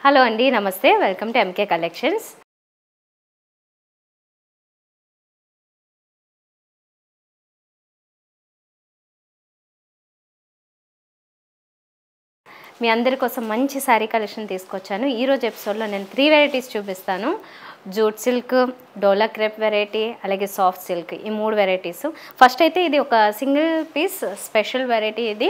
Hello అండి, నమస్తే. Welcome to MK collections. మీ అందరి కోసం మంచి శారీ కలెక్షన్ తీసుకొచ్చాను. ఈరోజు ఎపిసోడ్లో నేను 3 వెరైటీస్ చూపిస్తాను. జూట్ సిల్క్, డోలా క్రేప్ వెరైటీ, అలాగే సాఫ్ట్ సిల్క్, ఈ 3 వెరైటీస్. ఫస్ట్ అయితే ఇది ఒక సింగిల్ పీస్ స్పెషల్ వెరైటీ ఇది.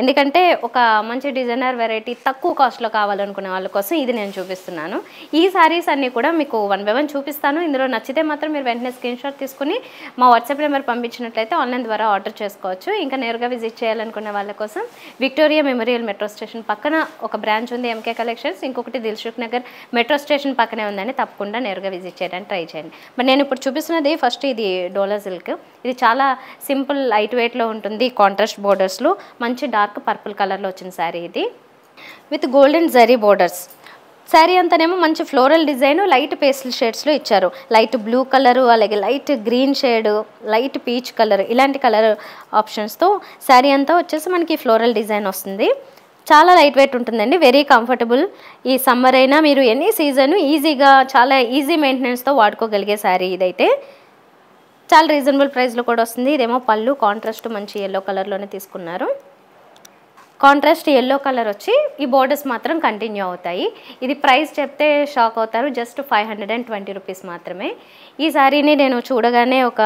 ఎందుకంటే ఒక మంచి డిజైనర్ వెరైటీ తక్కువ కాస్ట్లో కావాలనుకునే వాళ్ళ కోసం ఇది నేను చూపిస్తున్నాను. ఈ శారీస్ అన్నీ కూడా మీకు 1 by 1 చూపిస్తాను. ఇందులో నచ్చితే మాత్రం మీరు వెంటనే స్క్రీన్ షాట్ తీసుకుని మా వాట్సాప్ నెంబర్ పంపించినట్లయితే ఆన్లైన్ ద్వారా ఆర్డర్ చేసుకోవచ్చు. ఇంకా నేరుగా విజిట్ చేయాలనుకునే వాళ్ళ కోసం విక్టోరియా మెమోరియల్ మెట్రో స్టేషన్ పక్కన ఒక బ్రాంచ్ ఉంది ఎంకే కలెక్షన్స్, ఇంకొకటి దిల్సుఖ్ నగర్ మెట్రో స్టేషన్ పక్కనే ఉందని తప్పకుండా నేరుగా విజిట్ చేయడానికి ట్రై చేయండి. బట్ నేను ఇప్పుడు చూపిస్తున్నది ఫస్ట్ ఇది డోలా సిల్క్. ఇది చాలా సింపుల్ లైట్ వెయిట్లో ఉంటుంది. కాంట్రాస్ట్ బోర్డర్స్లో మంచి డార్క్ పర్పుల్ కలర్లో వచ్చిన శారీ ఇది with golden zari borders. Sari అంతానేమో మంచి ఫ్లోరల్ డిజైన్, లైట్ పేస్టల్ షేడ్స్లో ఇచ్చారు. లైట్ బ్లూ కలరు, అలాగే light green shade, light peach colour, ఇలాంటి కలర్ ఆప్షన్స్తో శారీ అంతా వచ్చేసి మనకి ఫ్లోరల్ డిజైన్ వస్తుంది. చాలా లైట్ వెయిట్ ఉంటుందండి, వెరీ కంఫర్టబుల్. ఈ సమ్మర్ అయినా మీరు ఎనీ సీజన్ ఈజీగా చాలా ఈజీ మెయింటెనెన్స్తో వాడుకోగలిగే శారీ ఇదైతే. చాలా రీజనబుల్ ప్రైస్లో కూడా వస్తుంది. ఇదేమో పళ్ళు కాంట్రాస్ట్ మంచి ఎల్లో కలర్లోనే తీసుకున్నారు. కాంట్రాస్ట్ ఎల్లో కలర్ వచ్చి ఈ బోర్డర్స్ మాత్రం కంటిన్యూ అవుతాయి. ఇది ప్రైస్ చెప్తే షాక్ అవుతారు, జస్ట్ 520 రూపీస్ మాత్రమే. ఈ శారీని నేను చూడగానే ఒక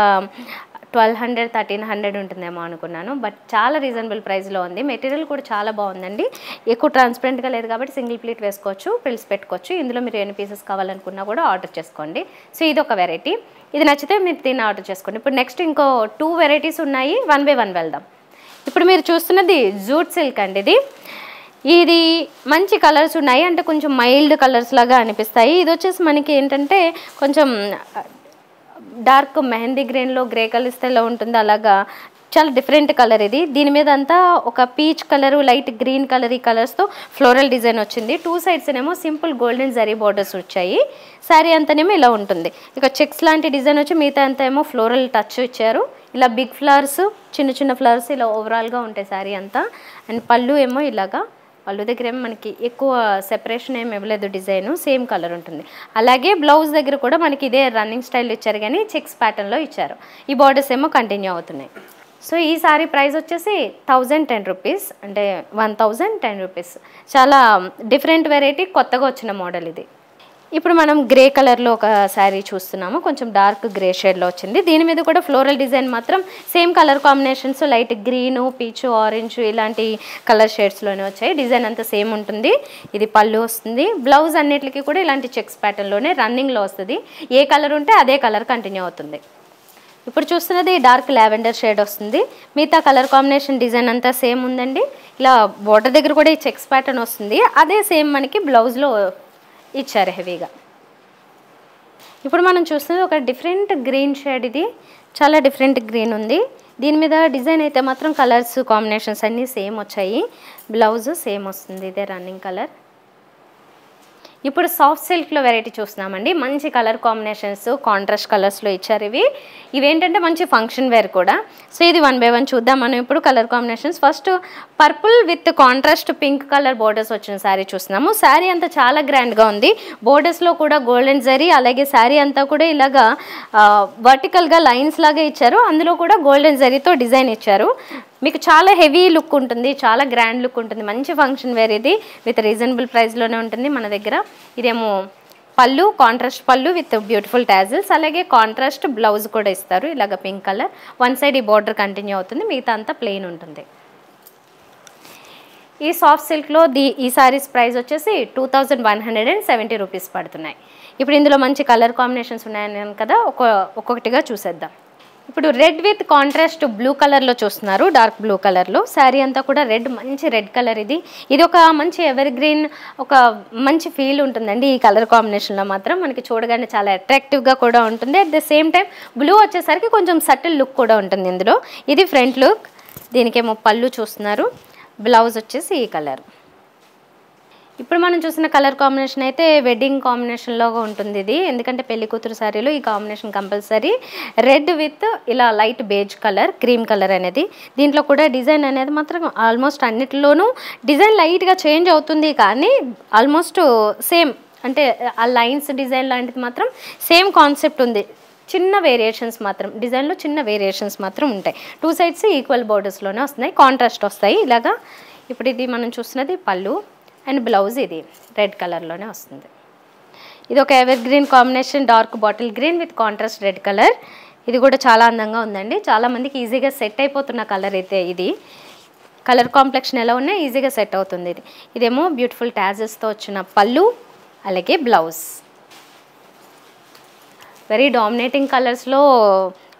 1200, 1300 ఉంటుందేమో అనుకున్నాను. బట్ చాలా రీజనబుల్ ప్రైస్లో ఉంది. మెటీరియల్ కూడా చాలా బాగుందండి. ఎక్కువ ట్రాన్స్పరెంట్గా లేదు కాబట్టి సింగిల్ ప్లీట్ వేసుకోవచ్చు, ప్రిల్స్ పెట్టుకోవచ్చు. ఇందులో మీరు ఎన్ని పీసెస్ కావాలనుకున్నా కూడా ఆర్డర్ చేసుకోండి. సో ఇది ఒక వెరైటీ. ఇది నచ్చితే మీరు దీన్ని ఆర్డర్ చేసుకోండి. ఇప్పుడు నెక్స్ట్ ఇంకో 2 వెరైటీస్ ఉన్నాయి. 1 by 1 వెళ్దాం. ఇప్పుడు మీరు చూస్తున్నది జూట్ సిల్క్ అండి. ఇది మంచి కలర్స్ ఉన్నాయి, అంటే కొంచెం మైల్డ్ కలర్స్ లాగా అనిపిస్తాయి. ఇది వచ్చేసి మనకి ఏంటంటే కొంచెం డార్క్ మెహందీ గ్రీన్లో గ్రే కలర్ స్టైల్లో ఉంటుంది. అలాగా చాలా డిఫరెంట్ కలర్ ఇది. దీని మీద అంతా ఒక peach colour, light green colour, ఈ కలర్స్తో ఫ్లోరల్ డిజైన్ వచ్చింది. 2 sides ఏమో సింపుల్ గోల్డెన్ జరీ బోర్డర్స్ వచ్చాయి. శారీ అంతానేమో ఇలా ఉంటుంది. ఇక చెక్స్ లాంటి డిజైన్ వచ్చి మిగతా అంతా ఏమో ఫ్లోరల్ టచ్ ఇచ్చారు. ఇలా బిగ్ ఫ్లవర్స్, చిన్న చిన్న ఫ్లవర్స్ ఇలా ఓవరాల్గా ఉంటాయి శారీ అంతా. అండ్ పళ్ళు ఏమో ఇలాగా, పళ్ళు దగ్గర ఏమో మనకి ఎక్కువ సెపరేషన్ ఏమి ఇవ్వలేదు, డిజైన్ సేమ్ కలర్ ఉంటుంది. అలాగే బ్లౌజ్ దగ్గర కూడా మనకి ఇదే రన్నింగ్ స్టైల్ ఇచ్చారు, కానీ చెక్స్ ప్యాటర్న్లో ఇచ్చారు. ఈ బార్డర్స్ ఏమో కంటిన్యూ అవుతున్నాయి. సో ఈ సారీ ప్రైస్ వచ్చేసి 1010 రూపీస్, అంటే 1010 రూపీస్. చాలా డిఫరెంట్ వెరైటీ, కొత్తగా వచ్చిన మోడల్ ఇది. ఇప్పుడు మనం గ్రే కలర్లో ఒక శారీ చూస్తున్నాము. కొంచెం డార్క్ గ్రే షేడ్లో వచ్చింది. దీని మీద కూడా ఫ్లోరల్ డిజైన్ మాత్రం same colour combinations, light green, peach, orange ఇలాంటి కలర్ షేడ్స్లోనే వచ్చాయి. డిజైన్ అంతా సేమ్ ఉంటుంది. ఇది పళ్ళు వస్తుంది. బ్లౌజ్ అన్నిటికీ కూడా ఇలాంటి చెక్స్ ప్యాటర్న్లోనే రన్నింగ్లో వస్తుంది. ఏ కలర్ ఉంటే అదే కలర్ కంటిన్యూ అవుతుంది. ఇప్పుడు చూస్తున్నది డార్క్ లావెండర్ షేడ్ వస్తుంది. మిగతా కలర్ కాంబినేషన్ డిజైన్ అంతా సేమ్ ఉందండి. ఇలా బోర్డర్ దగ్గర కూడా ఈ చెక్స్ ప్యాటర్న్ వస్తుంది. అదే సేమ్ మనకి బ్లౌజ్లో ఇచ్చారు హెవీగా. ఇప్పుడు మనం చూస్తున్నది ఒక డిఫరెంట్ గ్రీన్ షేడ్. ఇది చాలా డిఫరెంట్ గ్రీన్ ఉంది. దీని మీద డిజైన్ అయితే మాత్రం కలర్స్ కాంబినేషన్స్ అన్నీ సేమ్ వచ్చాయి. బ్లౌజ్ సేమ్ వస్తుంది, ఇదే రన్నింగ్ కలర్. ఇప్పుడు సాఫ్ట్ సిల్క్లో వెరైటీ చూస్తున్నామండి. మంచి కలర్ కాంబినేషన్స్, కాంట్రాస్ట్ కలర్స్లో ఇచ్చారు. ఇవేంటంటే మంచి ఫంక్షన్ వేర్ కూడా. సో ఇది 1 by 1 చూద్దాం మనం ఇప్పుడు colour combinations. First purple with contrast pink colour borders వచ్చిన శారీ చూస్తున్నాము. శారీ అంతా చాలా గ్రాండ్గా ఉంది. బోర్డర్స్లో కూడా గోల్డెన్ జరీ, అలాగే శారీ అంతా కూడా ఇలాగా వర్టికల్గా లైన్స్ లాగా ఇచ్చారు. అందులో కూడా గోల్డెన్ జరీతో డిజైన్ ఇచ్చారు. మీకు చాలా హెవీ లుక్ ఉంటుంది, చాలా గ్రాండ్ లుక్ ఉంటుంది. మంచి ఫంక్షన్ వేర్ ఇది, విత్ రీజనబుల్ ప్రైస్లోనే ఉంటుంది మన దగ్గర. ఇదేమో పళ్ళు, కాంట్రాస్ట్ పళ్ళు విత్ బ్యూటిఫుల్ టాజిల్స్, అలాగే కాంట్రాస్ట్ బ్లౌజ్ కూడా ఇస్తారు. ఇలాగ పింక్ కలర్, 1 side ఈ బార్డర్ కంటిన్యూ అవుతుంది, మిగతా అంతా ప్లెయిన్ ఉంటుంది. ఈ సాఫ్ట్ సిల్క్లో ఈ సారీస్ ప్రైస్ వచ్చేసి 2170 రూపీస్ పడుతున్నాయి. ఇప్పుడు ఇందులో మంచి కలర్ కాంబినేషన్స్ ఉన్నాయని కదా, ఒక్కొక్కటిగా చూసేద్దాం. ఇప్పుడు రెడ్ విత్ కాంట్రాస్ట్ బ్లూ కలర్లో చూస్తున్నారు. డార్క్ బ్లూ కలర్లో శారీ అంతా కూడా రెడ్, మంచి రెడ్ కలర్. ఇది ఒక మంచి ఎవర్ గ్రీన్, ఒక మంచి ఫీల్ ఉంటుందండి ఈ కలర్ కాంబినేషన్లో మాత్రం. మనకి చూడగానే చాలా అట్రాక్టివ్గా కూడా ఉంటుంది. At the same time blue వచ్చేసరికి కొంచెం సటిల్ లుక్ కూడా ఉంటుంది ఇందులో. ఇది ఫ్రంట్ లుక్. దీనికేమో పళ్ళు చూస్తున్నారు. బ్లౌజ్ వచ్చేసి ఈ కలర్. ఇప్పుడు మనం చూసిన కలర్ కాంబినేషన్ అయితే వెడ్డింగ్ కాంబినేషన్లోగా ఉంటుంది ఇది, ఎందుకంటే పెళ్లి కూతురు శారీలో ఈ కాంబినేషన్ కంపల్సరీ. రెడ్ విత్ ఇలా light beige colour, cream colour అనేది. దీంట్లో కూడా డిజైన్ అనేది మాత్రం ఆల్మోస్ట్ అన్నిటిలోనూ డిజైన్ లైట్గా చేంజ్ అవుతుంది, కానీ ఆల్మోస్ట్ సేమ్, అంటే ఆ లైన్స్ డిజైన్ లాంటిది మాత్రం సేమ్ కాన్సెప్ట్ ఉంది. చిన్న వేరియేషన్స్ మాత్రం, డిజైన్లో చిన్న వేరియేషన్స్ మాత్రం ఉంటాయి. 2 సైడ్స్ ఈక్వల్ బోర్డర్స్లోనే వస్తున్నాయి, కాంట్రాస్ట్ వస్తాయి ఇలాగా. ఇప్పుడు ఇది మనం చూస్తున్నది పళ్ళు అండ్ బ్లౌజ్ ఇది రెడ్ కలర్లోనే వస్తుంది. ఇది ఒక ever green combination, dark bottle green with contrast red colour. ఇది కూడా చాలా అందంగా ఉందండి, చాలామందికి ఈజీగా సెట్ అయిపోతున్న కలర్ అయితే ఇది. కలర్ కాంప్లెక్షన్ ఎలా ఉన్నా ఈజీగా సెట్ అవుతుంది ఇది. ఇదేమో బ్యూటిఫుల్ టాజెస్తో వచ్చిన పళ్ళు, అలాగే బ్లౌజ్. వెరీ డామినేటింగ్ కలర్స్లో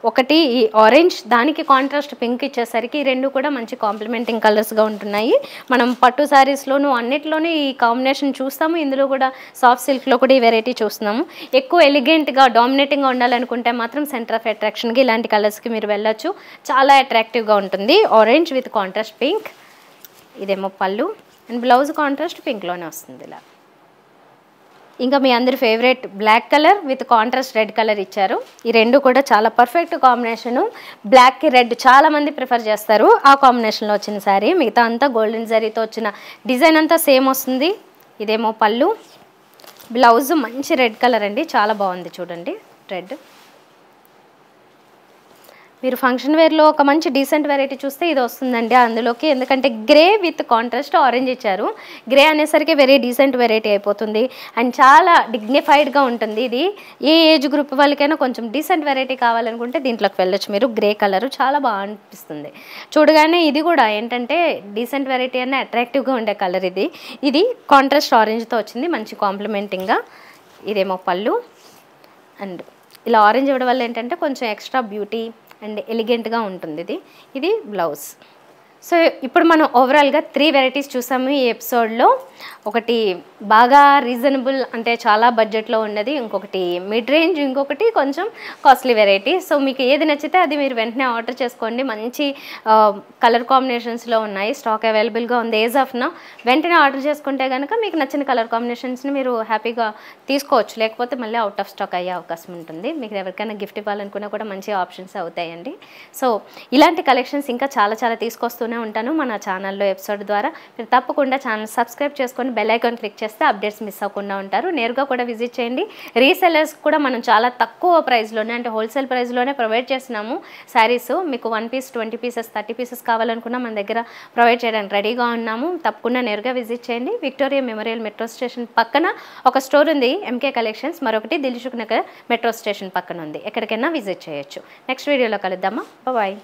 ఒకటి ఈ ఆరెంజ్, దానికి కాంట్రాస్ట్ పింక్ ఇచ్చేసరికి ఈ రెండు కూడా మంచి కాంప్లిమెంటింగ్ కలర్స్గా ఉంటున్నాయి. మనం పట్టు శారీస్లోనూ అన్నిట్లోనూ ఈ కాంబినేషన్ చూస్తాము, ఇందులో కూడా సాఫ్ట్ సిల్క్లో కూడా ఈ వెరైటీ చూస్తున్నాము. ఎక్కువ ఎలిగెంట్గా డామినేటింగ్గా ఉండాలనుకుంటే మాత్రం సెంటర్ ఆఫ్ అట్రాక్షన్కి ఇలాంటి కలర్స్కి మీరు వెళ్ళొచ్చు, చాలా అట్రాక్టివ్గా ఉంటుంది. ఆరెంజ్ విత్ కాంట్రాస్ట్ పింక్, ఇదేమో పళ్ళు అండ్ బ్లౌజ్ కాంట్రాస్ట్ పింక్లోనే వస్తుంది ఇలా. ఇంకా మీ అందరి favourite black colour with contrast red colour ఇచ్చారు. ఈ రెండు కూడా చాలా పర్ఫెక్ట్ కాంబినేషను. బ్లాక్కి రెడ్ చాలామంది ప్రిఫర్ చేస్తారు, ఆ కాంబినేషన్లో వచ్చిన శారీ. మిగతా అంతా గోల్డెన్ జరీతో వచ్చిన డిజైన్ అంతా సేమ్ వస్తుంది. ఇదేమో పళ్ళు, బ్లౌజ్ మంచి రెడ్ కలర్ అండి, చాలా బాగుంది చూడండి రెడ్. మీరు ఫంక్షన్ వేర్లో ఒక మంచి డీసెంట్ వెరైటీ చూస్తే ఇది వస్తుందండి అందులోకి, ఎందుకంటే గ్రే విత్ కాంట్రాస్ట్ ఆరెంజ్ ఇచ్చారు. గ్రే అనేసరికి వెరీ డీసెంట్ వెరైటీ అయిపోతుంది అండ్ చాలా డిగ్నిఫైడ్గా ఉంటుంది. ఇది ఏ ఏజ్ గ్రూప్ వాళ్ళకైనా కొంచెం డీసెంట్ వెరైటీ కావాలనుకుంటే దీంట్లోకి వెళ్ళొచ్చు మీరు. గ్రే కలర్ చాలా బాగా అనిపిస్తుంది చూడగానే. ఇది కూడా ఏంటంటే డీసెంట్ వెరైటీ అనే అట్రాక్టివ్గా ఉండే కలర్ ఇది. ఇది కాంట్రాస్ట్ ఆరెంజ్తో వచ్చింది మంచి కాంప్లిమెంటింగ్గా. ఇదేమో పళ్ళు అండ్ ఇలా ఆరెంజ్ ఇవ్వడం వల్ల ఏంటంటే కొంచెం ఎక్స్ట్రా బ్యూటీ అండ్ ఎలిగెంట్గా ఉంటుంది ఇది బ్లౌజ్. సో ఇప్పుడు మనం ఓవరాల్గా 3 వెరైటీస్ చూసాము ఈ ఎపిసోడ్లో. ఒకటి బాగా రీజనబుల్ అంటే చాలా బడ్జెట్లో ఉన్నది, ఇంకొకటి మిడ్ రేంజ్, ఇంకొకటి కొంచెం కాస్ట్లీ వెరైటీ. సో మీకు ఏది నచ్చితే అది మీరు వెంటనే ఆర్డర్ చేసుకోండి. మంచి కలర్ కాంబినేషన్స్లో ఉన్నాయి, స్టాక్ అవైలబుల్గా ఉంది ఏజ్ ఆఫ్ నౌ. వెంటనే ఆర్డర్ చేసుకుంటే కనుక మీకు నచ్చిన కలర్ కాంబినేషన్స్ని మీరు హ్యాపీగా తీసుకోవచ్చు, లేకపోతే మళ్ళీ అవుట్ ఆఫ్ స్టాక్ అయ్యే అవకాశం ఉంటుంది. మీకు ఎవరికైనా గిఫ్ట్ ఇవ్వాలనుకున్నా కూడా మంచి ఆప్షన్స్ అవుతాయండి. సో ఇలాంటి కలెక్షన్స్ ఇంకా చాలా చాలా తీసుకొస్తూనే ఉంటాను మన ఛానల్లో ఎపిసోడ్ ద్వారా. మీరు తప్పకుండా ఛానల్ సబ్స్క్రైబ్ చేసుకొని బెల్ ఐకాన్ క్లిక్ చేస్తే అప్డేట్స్ మిస్ అవ్వకుండా ఉంటారు. నేరుగా కూడా విజిట్ చేయండి. రీసెలర్స్ కూడా మనం చాలా తక్కువ ప్రైస్లోనే, అంటే హోల్సేల్ ప్రైస్లోనే ప్రొవైడ్ చేస్తున్నాము శారీస్. మీకు 1 పీస్ 20 పీసెస్ 30 పీసెస్ కావాలనుకున్నా మన దగ్గర ప్రొవైడ్ చేయడానికి రెడీగా ఉన్నాము. తప్పకుండా నేరుగా విజిట్ చేయండి. విక్టోరియా మెమోరియల్ మెట్రో స్టేషన్ పక్కన ఒక స్టోర్ ఉంది ఎంకే కలెక్షన్స్, మరొకటి దిల్సుఖ్ నగర్ మెట్రో స్టేషన్ పక్కన ఉంది. ఎక్కడికైనా విజిట్ చేయొచ్చు. నెక్స్ట్ వీడియోలో కలుద్దామా, బాయ్.